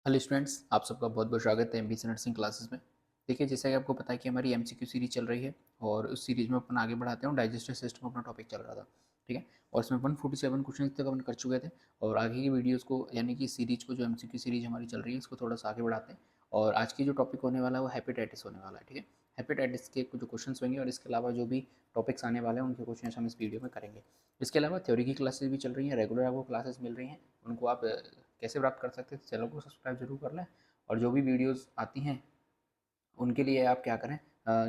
Hello students, आप सबका बहुत बहुत स्वागत है एमबीसी नर्सिंग क्लासेस में। देखिए, जैसा कि आपको पता है कि हमारी एमसीक्यू सीरीज चल रही है और उस सीरीज में अपन आगे बढ़ाते हैं। डाइजेस्टिव सिस्टम अपना टॉपिक चल रहा था, ठीक है। और इसमें 147 क्वेश्चन तक अपन कर चुके थे और आगे की वीडियोस को यानी कि सीरीज को, जो एमसीक्यू सीरीज हमारी चल रही है, इसको थोड़ा सा आगे बढ़ाते हैं। और आज की जो टॉपिक होने वाला है वो हेपेटाइटिस होने वाला है, ठीक है। हेपेटाइटिस के कुछ क्वेश्चन होंगे और इसके अलावा जो भी टॉपिक्स आने वाले हैं उनके क्वेश्चन हम इस वीडियो में करेंगे। इसके अलावा थ्योरी की क्लासेस भी चल रही हैं, रेगुलर आपको क्लासेस मिल रही हैं। उनको आप कैसे प्राप्त कर सकते हैं? चैनल को सब्सक्राइब जरूर कर लें और जो भी वीडियोस आती हैं उनके लिए आप क्या करें,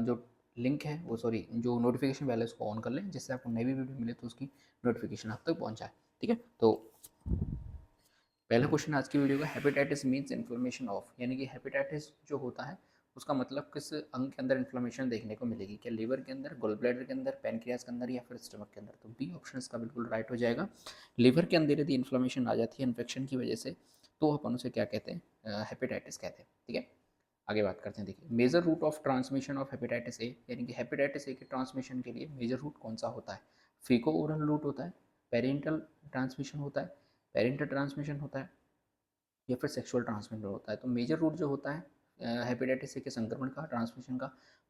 जो लिंक है वो, सॉरी, जो नोटिफिकेशन बेल है उसको ऑन कर लें, जिससे आपको नई भी वीडियो मिले तो उसकी नोटिफिकेशन आप तक पहुंच जाए, ठीक है। तो पहला क्वेश्चन आज की वीडियो का, हेपेटाइटिस मीन्स इन्फ्लेमेशन ऑफ, यानी कि हेपेटाइटिस जो होता है उसका मतलब किस अंग के अंदर इन्फ्लेमेशन देखने को मिलेगी? क्या लिवर के अंदर, गॉल ब्लैडर के अंदर, पैनक्रियाज के अंदर, या फिर स्टमक के अंदर? तो बी ऑप्शन इसका बिल्कुल राइट हो जाएगा। लिवर के अंदर यदि इन्फ्लेमेशन आ जाती है इन्फेक्शन की वजह से, तो अपन उसे क्या कहते हैं? हेपेटाइटिस कहते हैं, ठीक है। आगे बात करते हैं। देखिए, major route of transmission of hepatitis A, यानी कि हेपेटाइटिस ए के ट्रांसमिशन के लिए मेजर रूट कौन सा होता है? फीको ओरल रूट होता है, पेरेंटल ट्रांसमिशन होता है, पेरेंटल ट्रांसमिशन होता है, या फिर सेक्सुअल ट्रांसमिशन होता है? तो मेजर रूट जो होता है हेपेटाइटिस ए के संक्रमण का, ट्रांसमिशन का,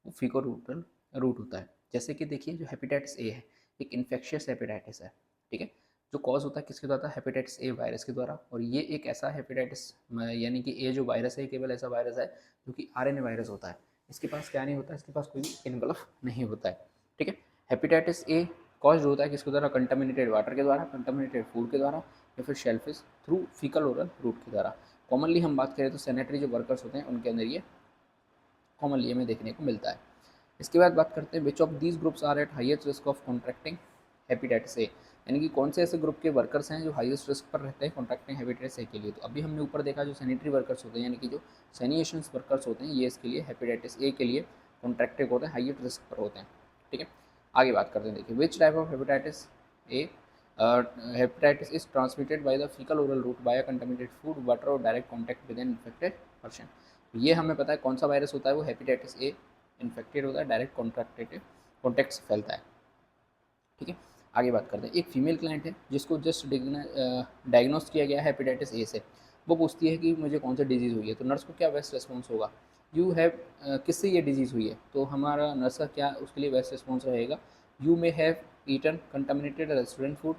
वो फीको रूटल रूट होता है। जैसे कि देखिए, जो हेपेटाइटिस ए है एक इन्फेक्शियस हेपेटाइटिस है, ठीक है। जो कॉज होता है किसके द्वारा? हेपेटाइटिस ए वायरस के द्वारा। और ये एक ऐसा हेपेटाइटिस, यानी कि ए जो वायरस है, केवल ऐसा वायरस है जो कि आरएनए वायरस होता है। इसके पास क्या नहीं होता? इसके पास कोई इनवल्व नहीं होता है, ठीक है। हेपेटाइटिस ए कॉज होता है किसके द्वारा? कंटामिनेटेड वाटर के द्वारा, कंटामिनेटेड फूड के द्वारा, या फिर shellfish through faecal oral root के द्वारा। कॉमनली हम बात करें तो सैनिटरी जो वर्कर्स होते हैं उनके अंदर ये कॉमनली हमें देखने को मिलता है। इसके बाद बात करते हैं, which of these groups are at highest risk of contracting hepatitis A, यानी कि कौन से ऐसे ग्रुप के वर्कर्स हैं जो हाईएस्ट रिस्क पर रहते हैं कॉन्ट्रैक्टिंग हेपेटाइटिस ए के लिए? तो अभी हमने ऊपर देखा, जो सैनिटरी वर्कर्स होते हैं, यानी कि जो सैनिटेशन वर्कर्स होते हैं, ये इसके लिए हेपेटाइटिस ए के लिए कॉन्ट्रैक्टिव होते हैं, हाईएस्ट रिस्क पर होते हैं, ठीक है। आगे बात करते हैं। देखिए, which type of hepatitis A, hepatitis is transmitted by the faecal oral route by contaminated food, water और direct contact with an infected person. ये हमें पता है कौन सा वायरस होता है, वो हेपेटाइटिस ए इन्फेक्टेड होता है, डायरेक्ट कॉन्टैक्ट से फैलता है, ठीक है। आगे बात करते हैं। एक फीमेल क्लाइंट है जिसको जस्ट डायग्नोस किया गया है हेपेटाइटिस ए से। वो पूछती है कि मुझे कौन सा डिजीज़ हुई है, तो नर्स को क्या बेस्ट रिस्पॉन्स होगा? यू हैव, किससे ये डिजीज़ हुई है? तो हमारा नर्स का क्या उसके लिए बेस्ट रिस्पॉन्स रहेगा? You may have eaten contaminated restaurant food,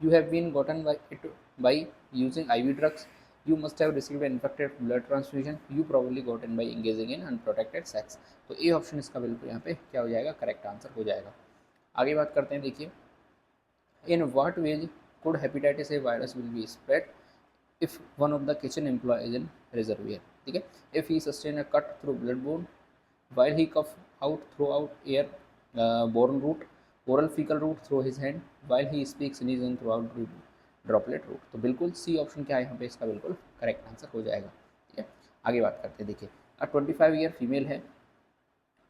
you have been gotten by it by using IV drugs, you must have received an infected blood transfusion, you probably gotten by engaging in unprotected sex। तो A option इसका बिल्कुल यहाँ पे क्या हो जाएगा? Correct answer हो जाएगा। आगे बात करते हैं। देखिए, in what ways could hepatitis A virus will be spread if one of the kitchen employee is in reservoir, ठीक है। if he sustain a cut through bloodborne while he cough out throughout air borne route, oral fecal route through his hand, while he speaks sneeze in throughout droplet route. तो बिल्कुल C option क्या है यहाँ पे इसका बिल्कुल correct answer हो जाएगा, ठीक है। आगे बात करते हैं। देखिए, 25 ईयर फीमेल है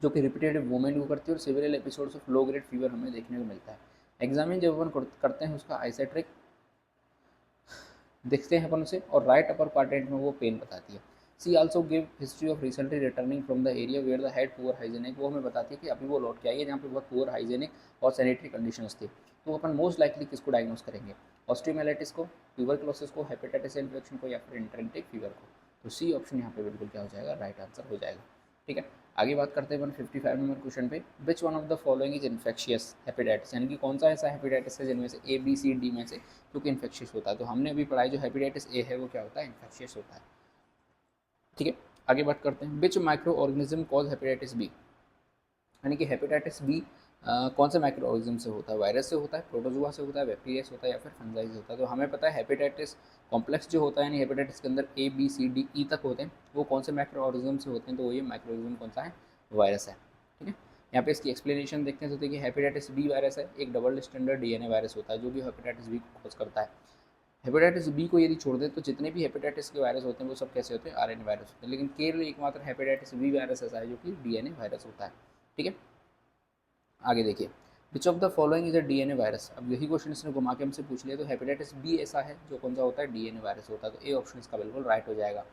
जो कि रिपीटेटिव मूवमेंट को करती है और सिविरल episodes of low grade fever हमें देखने को मिलता है। एग्जामिन जब अपन करते हैं उसका आइसेट्रिक देखते हैं अपन उसे, और राइट अपर क्वाड्रेंट में वो पेन बताती है। She also give history of recently returning from the area where the had poor hygienic, वो हमें बताती है कि अभी वो लौट के आई है जहाँ पे बहुत पुअर हाइजेनिक और सैनिटरी कंडीशंस थी। तो अपन मोस्ट लाइकली किसको डायग्नोस करेंगे? ऑस्ट्रियोमेलाइटिस को, ट्यूबरक्लोसिस को, हेपेटाइटिस इन्फेक्शन को, या फिर इंट्रेंटिक फीवर को? तो सी ऑप्शन यहाँ पे बिल्कुल क्या हो जाएगा? राइट आंसर हो जाएगा, ठीक है। आगे बात करते हैं 155 नंबर क्वेश्चन पे, which one of the following is infectious hepatitis, यानी कि कौन सा ऐसा हेपेटाइटिस है जिनमें से ए बी सी डी में से क्योंकि इन्फेक्शियस होता है? तो हमने अभी पढ़ाई, जो हेपेटाइटिस ए है वो क्या होता है? इन्फेक्शियस होता है, ठीक है। आगे बात करते हैं। Which micro organism cause hepatitis B, यानी कि हेपेटाइटिस बी कौन से माइक्रो ऑर्गेनिज्म से होता है? वायरस से होता है, प्रोटोजोआ से होता है, बैक्टीरिया से होता है, या फिर फंजाई से होता है? तो हमें पता है हेपेटाइटिस कॉम्प्लेक्स जो होता है, यानी हेपेटाइटिस के अंदर A B C D E तक होते हैं, वो कौन से माइक्रो ऑर्गेनिज्म से होते हैं? तो वो ये माइक्रो ऑर्गेनिज्म कौन सा है? वायरस है, ठीक है। यहाँ पे इसकी एक्सप्लेनेशन देखते हैं। तो देखिए, हेपेटाइटिस बी वायरस है, एक डबल स्टैंडर्ड डीएनए वायरस होता है जो भी हेपेटाइटिस बी को कॉज करता है। हेपेटाइटिस बी को यदि छोड़ दें तो जितने भी हेपेटाइटिस के वायरस होते हैं वो सब कैसे होते हैं? आरएनए वायरस होते हैं। लेकिन केवल एकमात्र हेपेटाइटिस बी वायरस ऐसा है जो कि डीएनए वायरस होता है, ठीक है। आगे देखिए, विच of the following is a DNA virus. अब यही क्वेश्चन इसने घुमा के हमसे पूछ लिया। तो हेपेटाइटिस बी ऐसा है जो कौन सा होता है? डीएनए वायरस होता है। तो ए ऑप्शन इसका बिल्कुल राइट हो जाएगा।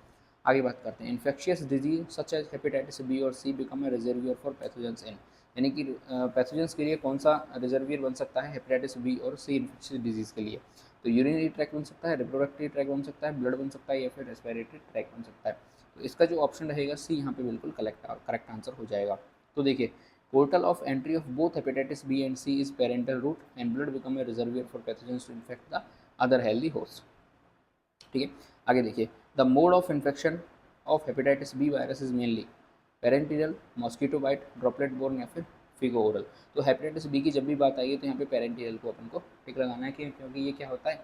आगे बात करते हैं। Infectious disease such as hepatitis B और C become a reservoir for pathogens in, यानी कि पैथोजेंस के लिए कौन सा रिजर्वियर बन सकता है हेपेटाइटिस बी और सी इन्फेक्शियस डिजीज के लिए? तो यूरिनरी ट्रैक बन सकता है, रिप्रोडक्टिव ट्रैक बन सकता है, ब्लड बन सकता है, या फिर रेस्पिरेटरी ट्रैक बन सकता है। तो इसका जो ऑप्शन रहेगा सी यहाँ पे बिल्कुल करेक्ट आंसर हो जाएगा। तो देखिए, portal of entry of both hepatitis B and C is parental route and blood become a reservoir for pathogens to infect the other healthy host. ठीक है, आगे देखिए, the mode of infection of hepatitis B virus is mainly parenteral, mosquito bite, droplet borne या फिर faeco oral. तो hepatitis B की जब भी बात आएगी तो यहाँ पे पेरेंटियल को अपन को टिक लगाना है कि क्योंकि ये क्या होता है,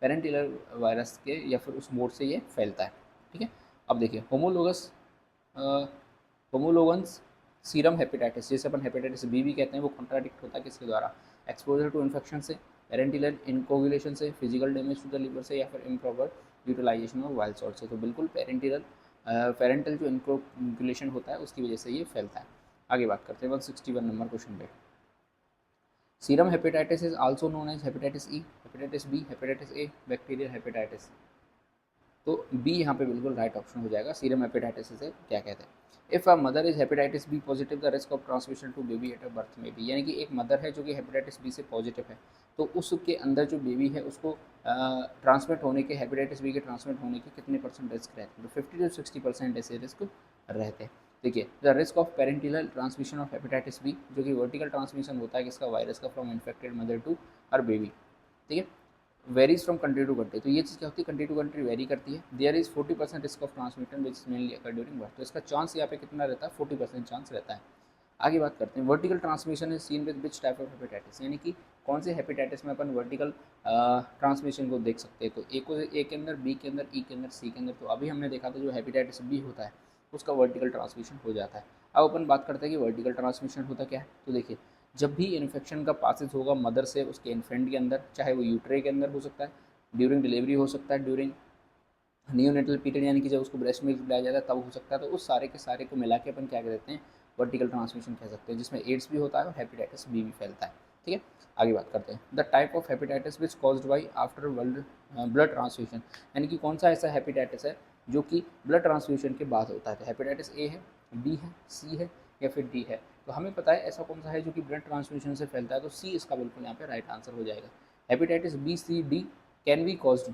पेरेंटियल वायरस के या फिर उस मोड से ये फैलता है। ठीक है, अब देखिए, होमोलोगन्स सीरम हेपेटाइटिस, जैसे अपन हेपेटाइटिस बी भी कहते हैं, वो कॉन्ट्राडिक्ट होता है किसके द्वारा, एक्सपोजर टू इन्फेक्शन से, पेरेंटियल इनकोगुलेशन से, physical damage to the liver से, या फिर improper utilisation of wild salt से। तो बिल्कुल पेरेंटल जो इनकोगुलेशन होता है उसकी वजह से ये फैलता है। आगे बात करते हैं 161 नंबर क्वेश्चन पे। Serum hepatitis is also known as hepatitis E, hepatitis B, hepatitis A, bacterial hepatitis. तो बी यहाँ पे बिल्कुल राइट ऑप्शन हो जाएगा। सीरम हेपेटाइटिस से क्या कहते हैं, if a mother is hepatitis B positive the risk of transmission to baby at a birth में भी, यानी कि एक मदर है जो कि हेपेटाइटिस बी से पॉजिटिव है, तो उसके अंदर जो बेबी है उसको ट्रांसमिट होने के, हेपेटाइटिस बी के ट्रांसमिट होने के कितने % रिस्क रहते हैं, तो 50 से 60% ऐसे रिस्क रहते हैं। देखिए, the risk of parenteral transmission of hepatitis B, जो कि वर्टिकल ट्रांसमिशन होता है किसका, वायरस का, from infected mother to her baby. ठीक है, varies from country to country, तो ये चीज़ क्या होती है, कंट्री टू कंट्री वेरी करती है। There is 40% risk of transmission which is mainly occur during birth, तो इसका चांस यहाँ पे कितना रहता है, 40% चांस रहता है। आगे बात करते हैं, vertical transmission is seen with which type of hepatitis, यानी कि कौन से हेपेटाइटिस में अपन वर्टिकल ट्रांसमिशन को देख सकते हैं, तो ए के अंदर, बी के अंदर, ई के अंदर, सी के अंदर। तो अभी हमने देखा था जो हेपेटाइटिस बी होता है उसका वर्टिकल ट्रांसमिशन हो जाता है। अब अपन बात करते हैं कि वर्टिकल ट्रांसमिशन होता क्या है। तो देखिए, जब भी इन्फेक्शन का पासेज होगा मदर से उसके इन्फेंट के अंदर, चाहे वो यूट्रे के अंदर हो सकता है, ड्यूरिंग डिलीवरी हो सकता है, ड्यूरिंग नियोनेटल पीरियड यानी कि जब उसको ब्रेस्ट मिल्क पिलाया जाता है तब हो सकता है, तो उस सारे के सारे को मिला के अपन क्या कहते हैं, वर्टिकल ट्रांसमिशन कह सकते हैं, जिसमें एड्स भी होता है और हेपेटाइटिस बी भी फैलता है। ठीक है, आगे बात करते हैं, the type of hepatitis which caused by after blood transfusion, यानी कि कौन सा ऐसा हेपेटाइटिस है जो कि ब्लड ट्रांसफ्यूजन के बाद होता है। तो हेपेटाइटिस ए है, बी है, सी है या फिर डी है। तो हमें पता है ऐसा कौन सा है जो कि ब्लड ट्रांसफ्यूजन से फैलता है, तो सी इसका बिल्कुल यहाँ पे राइट आंसर हो जाएगा। Hepatitis B, C, D can be caused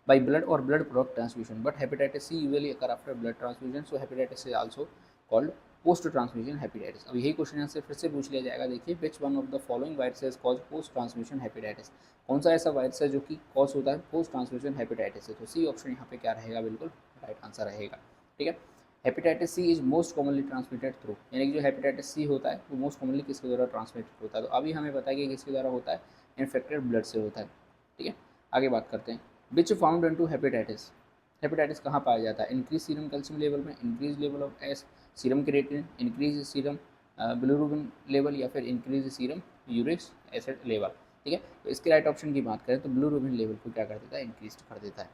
by blood or blood product transfusion, but hepatitis C usually occur after blood transfusion, so hepatitis is also called post transfusion hepatitis। अब यही question से फिर से पूछ लिया जाएगा, देखिए which one of the following viruses cause post transfusion hepatitis, कौन सा ऐसा वायरस है जो कि कॉज होता है पोस्ट ट्रांसफ्यूजन हेपेटाइटिस से। तो सी ऑप्शन यहाँ पे क्या रहेगा, बिल्कुल राइट आंसर रहेगा। ठीक है, hepatitis C is most commonly transmitted through, यानी कि जो हेपेटाइटिस सी होता है वो मोस्ट कॉमनली किसके द्वारा ट्रांसमिटेड होता है, तो अभी हमें पता है कि किसके द्वारा होता है, इन्फेक्टेड ब्लड से होता है। ठीक है, आगे बात करते हैं, विच फाउंड इनटू हेपेटाइटिस, हेपेटाइटिस कहाँ पाया जाता है, इंक्रीज सीरम कैल्शियम लेवल में, increase level of S, serum creatinine, increase serum bilirubin level, या फिर increase serum uric acid level. ठीक है, तो इसके राइट ऑप्शन की बात करें तो बिलिरुबिन लेवल को क्या कर देता है, इंक्रीज कर देता है।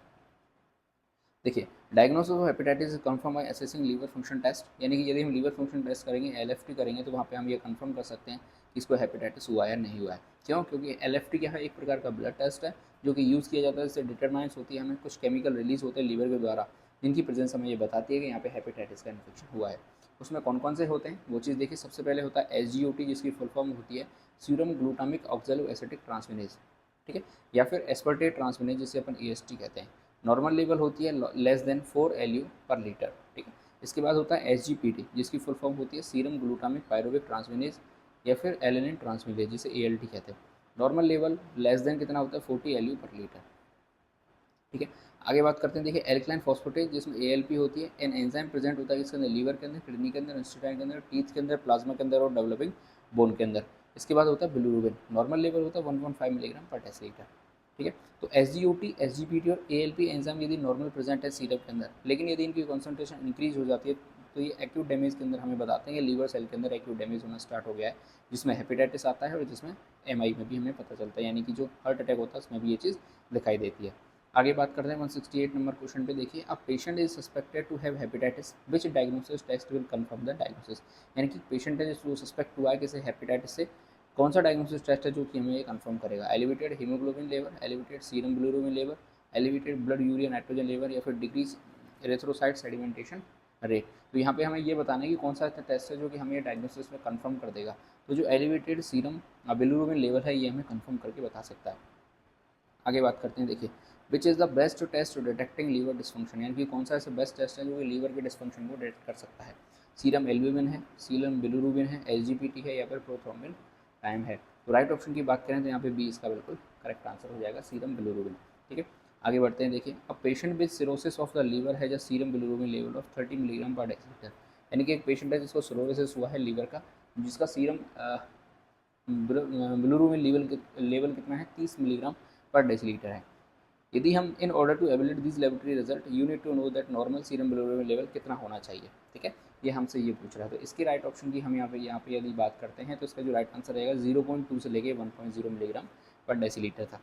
देखिए, diagnosis of hepatitis is confirm by assessing liver function test, यानी कि यदि हम लीवर फंक्शन टेस्ट करेंगे, एलएफटी करेंगे, तो वहाँ पे हम ये कंफर्म कर सकते हैं कि इसको हेपेटाइटिस हुआ है या नहीं हुआ है। क्यों, क्योंकि एलएफटी क्या है, एक प्रकार का ब्लड टेस्ट है जो कि यूज़ किया जाता है, इससे डिटरमाइंस होती है हमें कुछ केमिकल रिलीज होते हैं लीवर के द्वारा, जिनकी प्रेजेंस हमें ये बताती है कि यहाँ पे हेपेटाइटिस का इन्फेक्शन हुआ है। उसमें कौन कौन से होते हैं वो चीज़ देखिए, सबसे पहले होता है SGOT, जिसकी फुल फॉर्म होती है serum glutamic oxalo acetic transaminase. ठीक है, या फिर एस्पर्टेट ट्रांसमिनेज, जिसे अपन EST कहते हैं। नॉर्मल लेवल होती है लेस देन 4 LU पर लीटर। ठीक है, इसके बाद होता है SGPT, जिसकी फुल फॉर्म होती है सीरम ग्लूटामिक पायरुविक ट्रांसमिनेज, या फिर एलेनिन ट्रांसमिनेज, जिसे ALT कहते हैं। नॉर्मल लेवल लेस देन कितना होता है, 40 LU पर लीटर। ठीक है, आगे बात करते हैं, देखिए एल्कलाइन फॉस्फेटेज, जिसमें ALP होती है, एन एंजाइम प्रेजेंट होता है इसके अंदर, लीवर के अंदर, किडनी के अंदर, इंस्टेटाइन के अंदर, टीथ के अंदर, प्लाज्मा के अंदर और डेवलपिंग बोन के अंदर। इसके बाद होता है बिलिरुबिन, नॉर्मल लेवल होता है 1.5 मिलीग्राम पर डेसीलीटर। ठीक है, तो SGOT, SGPT और ALP एंजाइम यदि नॉर्मल प्रेजेंट है सीरम के अंदर, लेकिन यदि इनकी कॉन्सेंट्रेशन इंक्रीज हो जाती है तो ये एक्यूट डैमेज के अंदर हमें बताते हैं कि लीवर सेल के अंदर एक्यूट डैमेज होना स्टार्ट हो गया है, जिसमें हेपेटाइटिस आता है और जिसमें MI में भी हमें पता चलता है, यानी कि जो हार्ट अटैक होता है उसमें भी ये चीज़ दिखाई देती है। आगे बात करते हैं 168 नंबर क्वेश्चन पे, देखिए a patient is suspected to have hepatitis, which diagnosis test will confirm the diagnosis, यानी कि पेशेंट है जो सस्पेक्ट हुआ है किसी हेपेटाइटिस से, कौन सा डायग्नोसिस टेस्ट है जो कि हमें ये कंफर्म करेगा, elevated haemoglobin level, elevated serum bilirubin level, elevated blood urea nitrogen level, या फिर डिक्रीज एरिथ्रोसाइट सेडिमेंटेशन रेट। तो यहाँ पे हमें ये बताना है कि कौन सा टेस्ट है जो कि हमें ये डायग्नोसिस में कंफर्म कर देगा। तो जो एलिवेटेड सीरम बिलिरुबिन लेवल है ये हमें कंफर्म करके बता सकता है। आगे बात करते हैं, देखिए which is the best test to detecting liver dysfunction, यानी कि कौन सा ऐसे बेस्ट टेस्ट है जो कि लीवर के डिस्फंक्शन को डिटेक्ट कर सकता है। सीरम एल्ब्यूमिन है, सीरम बिलिरुबिन है, एसजीपीटी है, या फिर प्रोथ्रोम्बिन टाइम है। तो राइट ऑप्शन की बात करें तो यहाँ पे बी इसका बिल्कुल करेक्ट आंसर हो जाएगा, सीरम बिलिरुबिन। ठीक है, आगे बढ़ते हैं, देखिए a patient with cirrhosis of the liver है just serum bilirubin level of 30 milligram per decilitre, यानी कि एक पेशेंट है जिसको सिरोसिस हुआ है लीवर का, जिसका सीरम बिलिरुबिन लेवल कितना है, 30 मिलीग्राम पर डेसीलीटर है। यदि हम in order to evaluate this laboratory result you need to know that normal serum bilirubin level कितना होना चाहिए। ठीक है, ये हमसे ये पूछ रहा है, तो इसकी राइट ऑप्शन की हम यहाँ पे यदि बात करते हैं तो इसका जो राइट आंसर रहेगा 0.2 से लेके 1.0 मिलीग्राम पर डेसीलीटर था।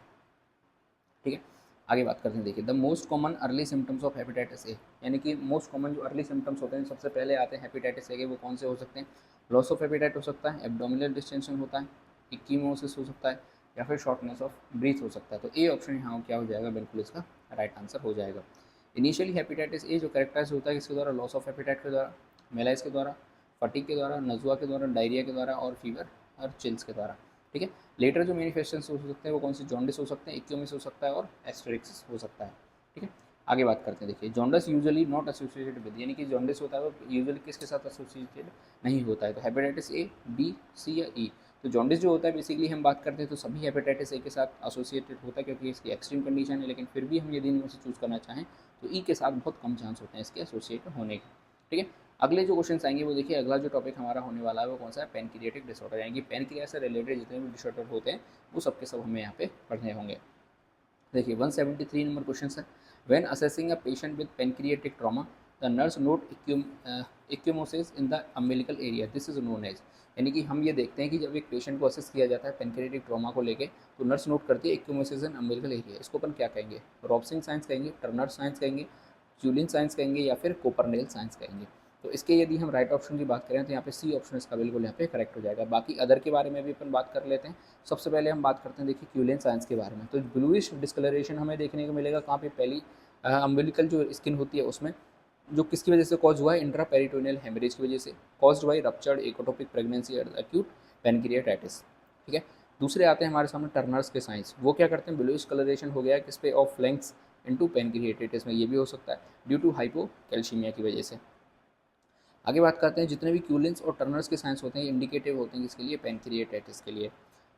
ठीक है, आगे बात करते हैं, देखिए the most common early symptoms of hepatitis A, यानी कि मोस्ट कॉमन जो अर्ली सिम्टम्स होते हैं सबसे पहले आते हैं हेपेटाइटिस ए के, वो कौन से हो सकते हैं। लॉस ऑफ हेपेटाइट हो सकता है, एब्डोमिनल डिस्टेंशन होता है, इक्कीमोसिस हो सकता है, या फिर शॉर्टनेस ऑफ ब्रीथ हो सकता है। तो ए ऑप्शन यहाँ क्या हो जाएगा, बिल्कुल इसका राइट आंसर हो जाएगा। इनिशियली हेपेटाइटिस ए जो कैरेक्टराइज होता है किसके द्वारा, लॉस ऑफ हेपेटाइट के द्वारा, मेलाइस के द्वारा, फटीक के द्वारा, नजुआ के द्वारा, डायरिया के द्वारा और फीवर और चिल्स के द्वारा। ठीक है, लेटर जो मैनिफेस्टेशंस हो सकते हैं वो कौन से, जॉन्डिस हो सकते हैं, इक्यूमिस हो सकता है और एस्टेरिक्स हो सकता है। ठीक है, आगे बात करते हैं, देखिए jaundice usually not associated with, यानी कि जॉन्डिस होता है वो यूजुअली किसके साथ एसोसिएटेड नहीं होता है, तो हेपेटाइटिस ए, बी, सी या ई। तो जॉन्डिस जो होता है बेसिकली हम बात करते हैं तो सभी हेपेटाइटिस ए के साथ एसोसिएटेड होता है क्योंकि इसकी एक्सट्रीम कंडीशन है, लेकिन फिर भी हम यदि इनमें से चूज़ करना चाहें तो ई के साथ बहुत कम चांस होते हैं इसके एसोसिएट होने के। ठीक है, अगले जो क्वेश्चन आएंगे वो देखिए, अगला जो टॉपिक हमारा होने वाला है वो कौन सा है, पैनक्रियाटिक डिसऑर्डर, यानी कि पैनक्रिया से रिलेटेड जितने भी डिसऑर्डर होते हैं वो सब के सब हमें यहाँ पे पढ़ने होंगे। देखिए 173 नंबर क्वेश्चन है, when assessing a patient with pancreatic trauma the nurse note ecchymosis in the umbilical area, this is known as, यानी कि हम ये देखते हैं कि जब एक पेशेंट को असेस किया जाता है पैनक्रियाटिक ट्रॉमा को लेके तो नर्स नोट करती है इक्यूमोसिस इन अम्बिलिकल एरिया, इसको अपन क्या कहेंगे, रॉब्सिंग साइंस कहेंगे, टर्नर साइंस कहेंगे, क्यूलिन साइंस कहेंगे, या फिर कोपरनेल साइंस कहेंगे। तो इसके यदि हम राइट ऑप्शन की बात करें तो यहाँ पे सी ऑप्शन इसका बिल्कुल यहाँ पे करेक्ट हो जाएगा। बाकी अदर के बारे में भी अपन बात कर लेते हैं। सबसे पहले हम बात करते हैं, देखिए क्यूलिन साइंस के बारे में, तो ब्लूइश डिस्कलरेशन हमें देखने को मिलेगा कहाँ पे, पहली अम्बिलिकल जो स्किन होती है उसमें, जो किसकी वजह से कॉज हुआ है, इंट्रा पेरिटोनियल हेमरेज की वजह से, caused by ruptured ectopic pregnancy and acute pancreatitis. ठीक है, दूसरे आते हैं हमारे सामने टर्नर्स के साइंस, वो क्या करते हैं, ब्लूइश कलरेशन हो गया किस पे, ऑफ फ्लैंक्स इनटू पैनक्रियाटाइटिस में, ये भी हो सकता है ड्यू टू हाइपोकैल्शीमिया की वजह से। आगे बात करते हैं, जितने भी क्यूलिन्स और टर्नर्स के साइंस होते हैं इंडिकेटिव होते हैं किसके लिए, पैनक्रियाटाइटिस के लिए।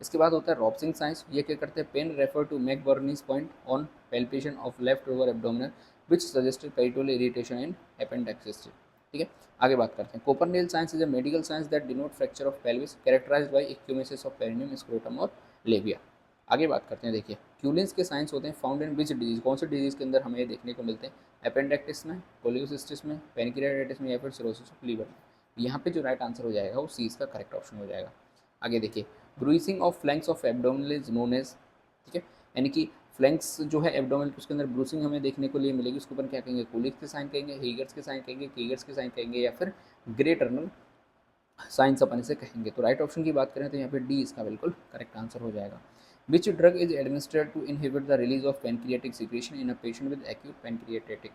इसके बाद होता है रॉब्सिंग साइंस, ये क्या करते हैं, pain refer to McBurney's point on palpation of left over abdominal which suggested peritoneal irritation in appendicitis. ठीक है, आगे बात करते हैं, Coopernail science is a medical science that denote fracture of pelvis characterised by ecchymosis of perineum, scrotum और labia. आगे बात करते हैं, देखिए क्यूलिन्स के साइंस होते हैं फाउंड इन विच डिजीज, कौन से डिजीज के अंदर हमें ये देखने को मिलते हैं, अपेंडिक्टिस में, पोलियोसिस्टिस में, पैनक्रियाटाइटिस में, या फिर सिरोसिस ऑफ लीवर में। यहाँ पे जो राइट आंसर हो जाएगा वो सी इसका करेक्ट ऑप्शन हो जाएगा। आगे देखिए, bruising of flanks of abdominal is known as, ठीक है, यानी कि फ्लैंक्स जो है एब्डोमिनल उसके अंदर ब्रूसिंग हमें देखने को लिए मिलेगी, उसको अपन क्या कहेंगे, कुलिक के साइन कहेंगे, हीगर्स के साइन कहेंगे, कीगर्स के साइन कहेंगे, या फिर ग्रे टर्नल साइंस अपन इसे कहेंगे। तो राइट ऑप्शन की बात करें तो यहाँ पे डी इसका बिल्कुल करेक्ट आंसर हो जाएगा। Which drug is administered to inhibit the release of pancreatic secretion in a patient with acute pancreatitis.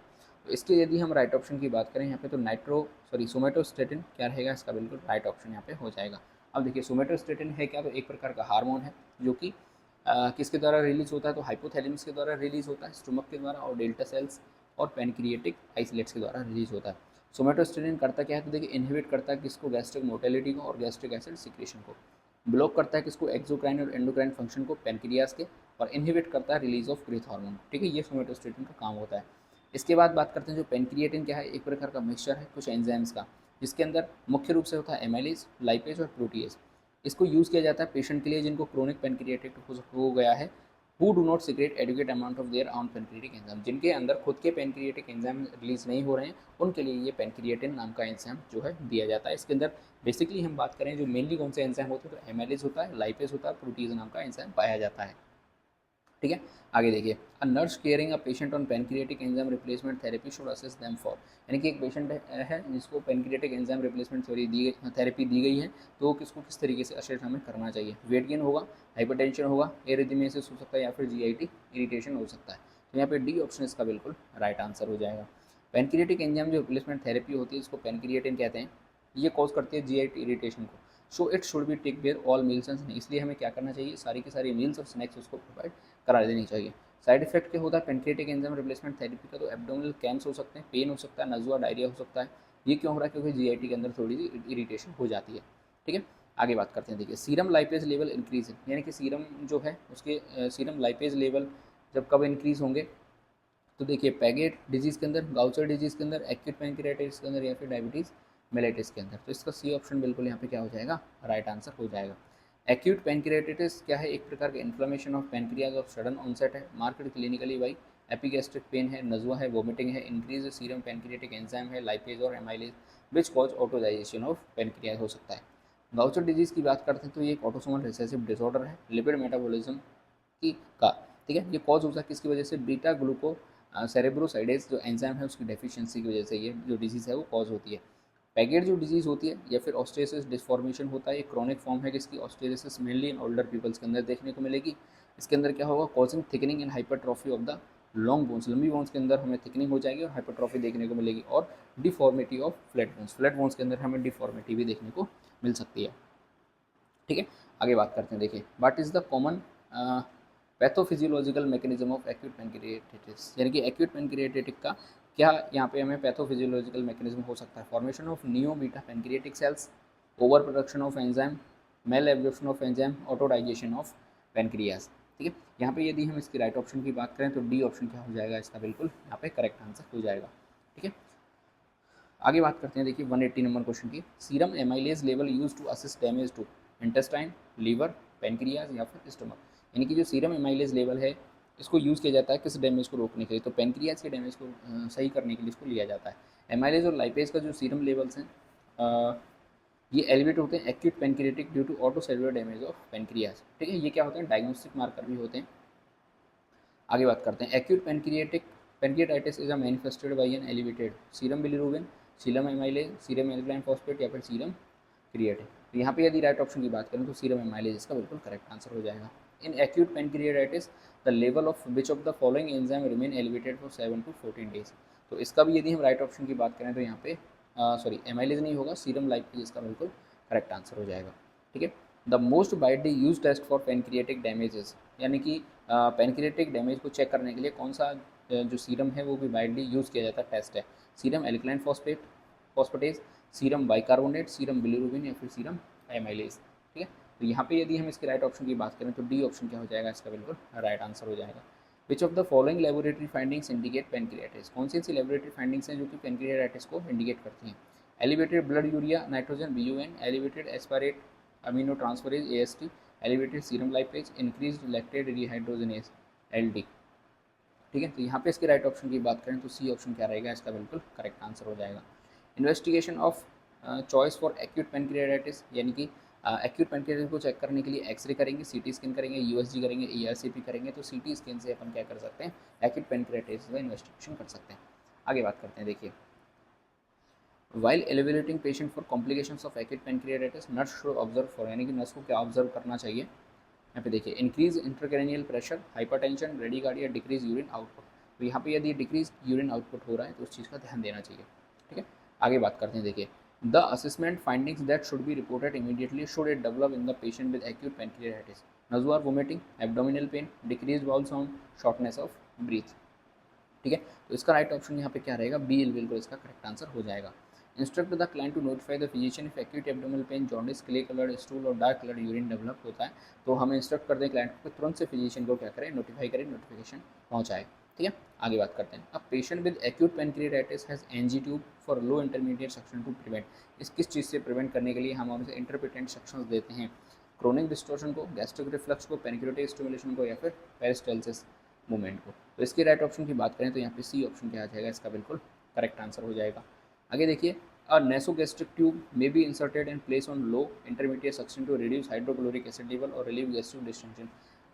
तो इसके यदि हम राइट ऑप्शन की बात करें यहाँ पे तो सोमेटोस्टेटिन क्या रहेगा, इसका बिल्कुल राइट ऑप्शन यहाँ पे हो जाएगा। अब देखिए सोमेटोस्टेटिन है क्या, तो एक प्रकार का हार्मोन है जो कि किसके द्वारा रिलीज होता है, तो हाइपोथैलेमस के द्वारा रिलीज होता है, स्टोमक के द्वारा और डेल्टा सेल्स और पैनक्रियाटिक आइसोलेट्स के द्वारा रिलीज होता है। सोमेटोस्टेटिन करता क्या है, तो देखिए इनहिबिट करता है किसको, गैस्ट्रिक मोटेलिटी को और गैस्ट्रिक एसिड सिक्रेशन को, ब्लॉक करता है किसको, एक्सोक्राइन और एंडोक्राइन फंक्शन को पैनक्रियास के, और इनहिबिट करता है रिलीज ऑफ ग्रोथ हार्मोन। ठीक है, ये सोमेटोस्टेटिन का काम होता है। इसके बाद बात करते हैं जो पैनक्रियाटिन क्या है, एक प्रकार का मिक्सचर है कुछ एंजाइम्स का, जिसके अंदर मुख्य रूप से होता है एमाइलेज, लाइपेज और प्रोटीएज। इसको यूज़ किया जाता है पेशेंट के लिए जिनको क्रोनिक पैनक्रियाटिक हो गया है, who do not secrete adequate amount of their own pancreatic enzyme, जिनके अंदर खुद के पैनक्रियाटिक एंजाइम रिलीज नहीं हो रहे हैं, उनके लिए ये पैनक्रियाटिन नाम का एंजाइम जो है दिया जाता है। इसके अंदर बेसिकली हम बात करें जो मेनली कौन से एंजाइम होते हैं, तो एमाइलेज होता है, लाइपेज होता है, प्रोटीज नाम का एंजाइम पाया जाता है। ठीक है, आगे देखिए, a nurse caring a patient on pancreatic enzyme replacement therapy should assess them for, यानी कि एक पेशेंट है जिसको पैनक्रियाटिक एंजाइम रिप्लेसमेंट थेरेपी दी गई है, तो किसको किस तरीके से असेस हमें करना चाहिए, वेट गेन होगा, हाइपरटेंशन होगा, एरिथमियासिस हो सकता है, या फिर जीआईटी इरिटेशन हो सकता है। तो यहाँ पे डी ऑप्शन इसका बिल्कुल राइट आंसर हो जाएगा। पैनक्रियाटिक एंजाइम जो रिप्लेसमेंट थेरेपी होती है इसको पैनक्रियाटिन कहते हैं, ये कॉज करती है जीआईटी इरिटेशन को। So it should be take care all meals and snacks, इसलिए हमें क्या करना चाहिए, सारी की सारी मील्स और स्नैक्स उसको प्रोवाइड करा देनी चाहिए। साइड इफेक्ट क्या होता है पैंक्रियाटिक एंजाइम रिप्लेसमेंट थेरेपी का, तो एब्डोमिनल कैम्स हो सकते हैं, पेन हो सकता है, नज़ुआ, डायरिया हो सकता है। ये क्यों हो रहा है, क्योंकि जीआईटी के अंदर थोड़ी सी इरिटेशन हो जाती है। ठीक है, आगे बात करते हैं। देखिए सीरम लाइपेज लेवल इंक्रीज है, यानी कि सीरम जो है उसके सीरम लाइपेज लेवल जब कब इंक्रीज होंगे, तो देखिए पैगेट डिजीज़ के अंदर, गाउचर डिजीज़ के अंदर, एक्यूट पैंक्रियाटिस के अंदर, या फिर डायबिटीज़ मेलेटिस के अंदर। तो इसका सी ऑप्शन बिल्कुल यहाँ पे क्या हो जाएगा, राइट आंसर हो जाएगा। एक्यूट पैंक्रियाटिस क्या है, एक प्रकार का inflammation of pancreas of sudden onset है, marked clinically by epigastric pain है, नज़ुआ है, वोमिटिंग है, इंक्रीज सीरम पैंक्रियाटिक एंजाइम है, लाइपेज और amylase which cause autodigestion of pancreas हो सकता है। गाउचर डिजीज़ की बात करते हैं तो ये एक ऑटोसोमल रिसेसिव डिसऑर्डर है, लिपिड मेटाबॉलिज्म की का, ठीक है। ये कॉज होता है किसकी वजह से, बीटा ग्लूको सेरेब्रोसाइडेज जो एंजाइम है उसकी डेफिशिएंसी की वजह से ये जो डिजीज़ है वो कॉज होती है। पैगेट जो डिजीज़ होती है या फिर ऑस्टियोसिस डिसफॉर्मेशन होता है, एक क्रॉनिक फॉर्म है जिसकी ऑस्टियोसिस मेनली इन ओल्डर पीपल्स के अंदर देखने को मिलेगी। इसके अंदर क्या होगा, causing thickening and hypertrophy of the long bones, लंबी बोन्स के अंदर हमें थिकनिंग हो जाएगी और हाइपरट्रॉफी देखने को मिलेगी, और डिफॉर्मिटी ऑफ फ्लैट बोन्स के अंदर हमें डिफॉर्मिटी भी देखने को मिल सकती है। ठीक है, आगे बात करते हैं। देखिए what is the common pathophysiological mechanism of acute pancreatitis, यानी कि एक्यूट पैंक्रियाटिक का क्या यहाँ पे हमें पैथोफिजियोलॉजिकल मैकेनिज्म हो सकता है, formation of neo beta pancreatic cells, overproduction of enzyme, malabsorption of enzyme, autodigestion of pancreas. ठीक है, यहाँ पे यदि हम इसकी राइट ऑप्शन की बात करें तो डी ऑप्शन क्या हो जाएगा इसका, बिल्कुल यहाँ पे करेक्ट आंसर हो जाएगा। ठीक है, आगे बात करते हैं। देखिए 180 नंबर क्वेश्चन की, serum amylase level use to assist damage to intestine, liver, pancreas या फिर स्टमक, यानी कि जो सीरम एमाइलेज लेवल है इसको यूज़ किया जाता है किस डैमेज को रोकने के लिए, तो पेनक्रियाज के डैमेज को सही करने के लिए इसको लिया जाता है। एमाइलेज और लाइपेज का जो सीरम लेवल्स हैं ये एलिवेट होते हैं acute pancreatic due to auto cellular damage of pancreas. ठीक है, ये क्या होते हैं, डायग्नोस्टिक मार्कर भी होते हैं। आगे बात करते हैं। Acute pancreatic pancreatitis is a manifested by an elevated serum bilirubin, serum amylase, serum alkaline phosphate या फिर सीरम क्रिएटिन। तो यहाँ पे यदि राइट ऑप्शन की बात करें तो सीरम एमाइलेज इसका बिल्कुल करेक्ट आंसर हो जाएगा। In acute pancreatitis the level of which of the following enzyme remain elevated for 7 to 14 days। तो इसका भी यदि हम राइट ऑप्शन की बात करें तो यहाँ पे सॉरी एमाइलेज नहीं होगा, सीरम लाइपेज इसका बिल्कुल करेक्ट आंसर हो जाएगा। ठीक है, the most widely use test for pancreatic damages, यानी कि पेनक्रियाटिक डैमेज को चेक करने के लिए कौन सा जो सीरम है वो भी वाइडली यूज़ किया जाता है टेस्ट है, serum alkaline phosphatase, serum bicarbonate, serum bilirubin या फिर सीरम एमाइलेज। ठीक है, तो यहाँ पे यदि हम इसके राइट ऑप्शन की बात करें तो डी ऑप्शन क्या हो जाएगा इसका, बिल्कुल राइट आंसर हो जाएगा। Which of the following laboratory findings indicate pancreatitis, कौन सी ऐसी लेबोरेटरी फाइंडिंग्स हैं जो कि पेनक्रियाटाइटिस को इंडिकेट करती हैं। Elevated blood urea nitrogen BUN, elevated aspartate aminotransferase AST, elevated serum lipase, increased lactate dehydrogenase LD। ठीक है, तो यहाँ पे इसके राइट ऑप्शन की बात करें तो सी ऑप्शन क्या रहेगा इसका, बिल्कुल करेक्ट आंसर हो जाएगा। Investigation of choice for acute pancreatitis, यानी कि एक्यूट पेनक्रियाटाइटिस को चेक करने के लिए एक्सरे करेंगे, CT स्कैन करेंगे, USG करेंगे, ERCP करेंगे। तो CT स्कैन से अपन क्या कर सकते हैं, एक्यूट पेनक्रियाटाइटिस का इन्वेस्टिगेशन कर सकते हैं। आगे बात करते हैं। देखिए while elevating patient for complications of acute pancreatitis nurse should observe for, यानी कि नर्स को क्या ऑब्जर्व करना चाहिए। यहाँ पे देखिए increase intracranial pressure, hypertension, bradycardia, decrease urine output. तो यहाँ पे यदि डिक्रीज यूरिन आउटपुट हो रहा है तो उस चीज़ का ध्यान देना चाहिए। ठीक है, आगे बात करते हैं। देखिए the assessment findings that should be reported immediately should it develop in the patient with acute pancreatitis, nausea, vomiting, abdominal pain, decrease bowel sound, shortness of breath. ठीक है, तो इसका राइट ऑप्शन यहाँ पे क्या रहेगा, बी बिल्कुल इसका करेक्ट आंसर हो जाएगा। Instruct the client to notify the physician if acute abdominal pain, jaundice, clay coloured stool और डार्क कलर्ड यूरिन डेवलप होता है। तो हम इंस्ट्रक्ट कर दें क्लाइंट को तुरंत से फिजिशियन को क्या करें, नोटिफाई करें, नोटिफिकेशन पहुँचाए। ठीक है, आगे बात करते हैं। अब patient with acute pancreatitis has NG tube for low intermediate suction to prevent, इस किस चीज़ से प्रिवेंट करने के लिए हम उनसे इंटरमिटेंट सक्शन देते हैं, क्रोनिक डिस्टॉर्शन को, गैस्ट्रिक रिफ्लक्स को, पेनक्रियाटिक स्टिमुलेशन को या फिर पेरिस्टाल्सिस मूवमेंट को। तो इसके राइट ऑप्शन की बात करें तो यहाँ पे सी ऑप्शन क्या आ जाएगा इसका, बिल्कुल करेक्ट आंसर हो जाएगा। आगे देखिए a nasogastric tube may be inserted and place on low intermediate suction to reduce hydrochloric acid level और relieve gastric distension,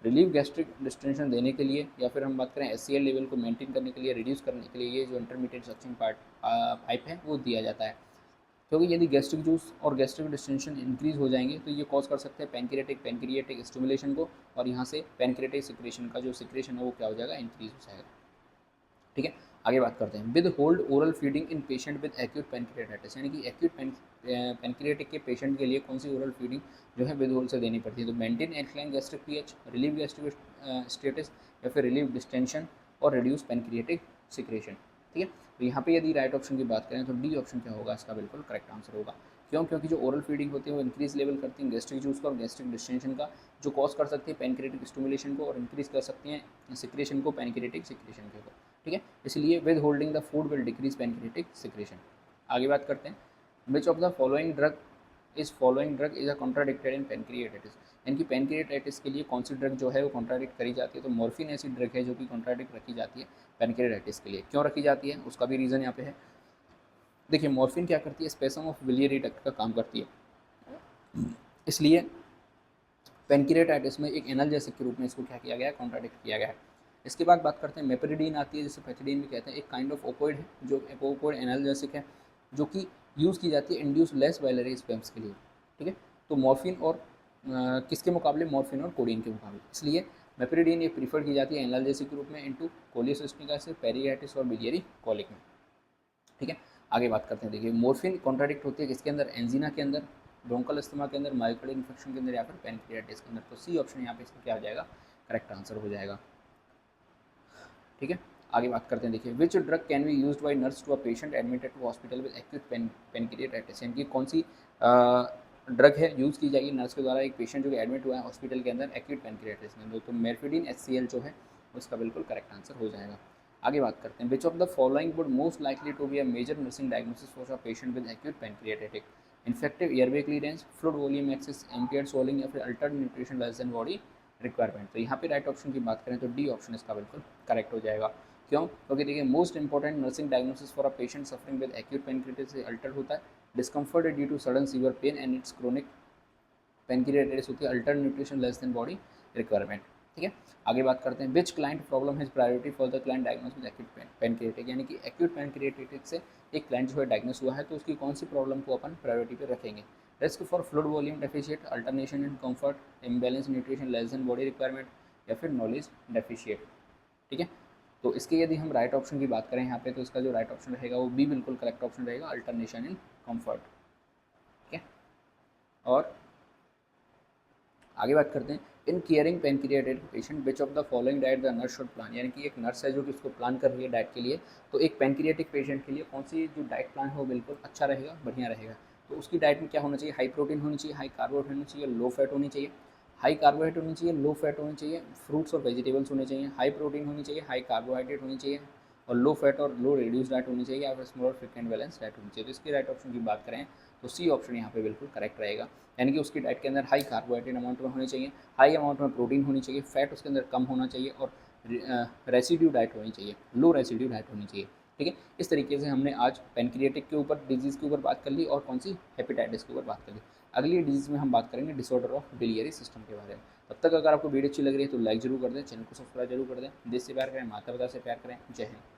relieve gastric distension देने के लिए या फिर हम बात करें HCl लेवल को मेंटेन करने के लिए, रिड्यूस करने के लिए ये जो इंटरमीडिएट सक्शन पाइप है वो दिया जाता है। क्योंकि यदि गैस्ट्रिक जूस और गैस्ट्रिक डिस्टेंशन इंक्रीज हो जाएंगे तो ये कॉज कर सकते हैं पेनक्रियाटिक स्टिमुलेशन को, और यहाँ से पेनक्रियाटिक सिक्रेशन का जो सिक्रेशन है वो क्या हो जाएगा, इंक्रीज हो जाएगा। ठीक है, आगे बात करते हैं with hold oral feeding in patient with acute pancreatitis, यानी कि एक्यूट पैनक्रियाटिक के पेशेंट के लिए कौन सी ओरल फीडिंग जो है विद होल्ड से देनी पड़ती है। तो maintain alkaline gastric pH, relieve gastric status, या फिर रिलीव डिस्टेंशन और रिड्यूस पैनक्रियाटिक सिक्रेशन। ठीक है, तो यहाँ पे यदि राइट ऑप्शन की बात करें तो डी ऑप्शन क्या होगा, इसका बिल्कुल करेक्ट आंसर होगा। क्यों? क्योंकि जो ओरल फीडिंग होती है वो इंक्रीज लेवल करती है गैस्ट्रिक जूस का और गैस्ट्रिक डिस्टेंशन का, जो कॉज कर सकती है पैनक्रियाटिक स्टिमुलेशन को और इंक्रीज कर सकती हैं सिक्रेशन को, पैनक्रियाटिक सिक्रेशन को। ठीक है, इसलिए with holding the food will decrease pancreatic secretion. आगे बात करते हैं which of the following drug is a contradicted in pancreatitis, यानी कि पैनक्रियाटाइटिस के लिए कौन सी ड्रग जो है वो कॉन्ट्राडिक्ट करी जाती है। तो मॉर्फिन ऐसी ड्रग है जो कि कॉन्ट्राडिक्ट रखी जाती है पैनक्रियाटाइटिस के लिए। क्यों रखी जाती है उसका भी रीज़न यहाँ पे है। देखिए मॉर्फिन क्या करती है, स्पेसम ऑफ विलियरी डक्ट का काम करती है, इसलिए पैनक्रियाटाइटिस में एक एनाल्जेसिक के रूप में इसको क्या किया गया है, कॉन्ट्राडिक्ट किया गया है। इसके बाद बात करते हैं मेपेरिडीन आती है, जिसे पैथिडीन भी कहते हैं, एक काइंड ऑफ ओपोइड है जो ओपोइड एनाल्जेसिक है, जो कि यूज़ की जाती है इंड्यूस लेस बाइलरी स्पैम्स के लिए। ठीक है, तो मॉर्फिन और किसके मुकाबले, मॉर्फिन और कोडीन के मुकाबले, इसलिए मेपेरिडीन ये प्रीफर की जाती है एनाल्जेसिक के रूप में इनटू कोलियोसिस्टिक एसिड, पेरियाटिस और बिलियरी कॉलिक में। ठीक है, आगे बात करते हैं। देखिए मॉर्फिन कॉन्ट्राडिक्ट होती है किसके अंदर, एंजीना के अंदर, ब्रोंकल अस्थमा के अंदर, मायोकार्डियल इन्फेक्शन के अंदर, या फिर पैनक्रियाटाइटिस के अंदर। तो सी ऑप्शन यहाँ पे इसका क्या हो जाएगा, करेक्ट आंसर हो जाएगा। ठीक है, आगे बात करते हैं। देखिए which drug can be used by nurse to a patient admitted to hospital with acute pancreatitis, यानी कि कौन सी ड्रग है यूज़ की जाएगी नर्स के द्वारा एक पेशेंट जो कि एडमिट हुआ है हॉस्पिटल के अंदर एक्यूट पैनक्रियाटाइटिस के अंदर। तो मेरफिडिन HCl जो है उसका बिल्कुल करेक्ट आंसर हो जाएगा। आगे बात करते हैं which of the following would most likely to be a major nursing diagnosis for a patient with acute pancreatitic, infective airway clearance, fluid volume excess, impaired swallowing, या फिर altered nutrition less than body requirement. तो यहाँ पे right option की बात करें तो D option इसका बिल्कुल करेक्ट हो जाएगा। क्यों? क्योंकि देखिए most important nursing diagnosis for a patient suffering with acute pancreatitis से अल्टर होता है, discomfort due to sudden severe pain and its chronic pancreatitis होती है, altered nutrition less than body requirement. ठीक है, आगे बात करते हैं which client problem has priority for the client diagnose with acute pancreatic, यानी कि एक्यूट पैनक्रियाटिक से एक क्लाइंट जो है डायग्नोस हुआ है तो उसकी कौन सी प्रॉब्लम को अपन प्रायोरिटी पे रखेंगे। Risk for fluid volume deficit, alternation in comfort, imbalance nutrition less than body requirement, या फिर नॉलेज डेफिशिएट। ठीक है, तो इसके यदि हम राइट ऑप्शन की बात करें यहाँ पे तो इसका जो राइट ऑप्शन रहेगा वो बी बिल्कुल करेक्ट ऑप्शन रहेगा, अल्टरनेशन इन कंफर्ट। ठीक है, और आगे बात करते हैं in caring pancreatitis patient which of the following diet the nurse should plan, यानी कि एक नर्स है जो कि उसको प्लान कर रही है डाइट के लिए, तो एक पैनक्रियाटिक पेशेंट के लिए कौन सी जो डाइट प्लान है वो बिल्कुल अच्छा रहेगा, बढ़िया रहेगा। तो उसकी डाइट में क्या होना चाहिए, हाई प्रोटीन होनी चाहिए, हाई कार्बोहाइड्रेट होनी चाहिए, लो फैट होनी चाहिए, हाई कार्बोहाइड्रेट होनी चाहिए, लो फैट होनी चाहिए, फ्रूट्स और वेजिटेबल्स होने चाहिए, हाई प्रोटीन होनी चाहिए, हाई कार्बोहाइड्रेट होनी चाहिए, और लो फैट और लो रिड्यूस डाइट होनी चाहिए, या फिर स्मॉल फ्रिक्वेंट बैलेंस डाइट होनी चाहिए। तो इसकी राइट ऑप्शन की बात करें तो सी ऑप्शन यहाँ पे बिल्कुल करेक्ट रहेगा, यानी कि उसकी डाइट के अंदर हाई कार्बोहाइड्रेट अमाउंट में होनी चाहिए, हाई अमाउंट में प्रोटीन होनी चाहिए, फैट उसके अंदर कम होना चाहिए, और रेसिड्यू डाइट होनी चाहिए, लो रेसिड्यू डाइट होनी चाहिए। ठीक है, इस तरीके से हमने आज पैनक्रियाटिक के ऊपर डिजीज़ के ऊपर बात कर ली और कौन सी हेपेटाइटिस के ऊपर बात कर ली। अगली डिजीज़ में हम बात करेंगे डिसऑर्डर ऑफ बिलियरी सिस्टम के बारे में। तब तक अगर आपको वीडियो अच्छी लग रही है तो लाइक जरूर कर दें, चैनल को सब्सक्राइब जरूर कर दें। देश से प्यार करें, माता पिता से प्यार करें। जय हिंद।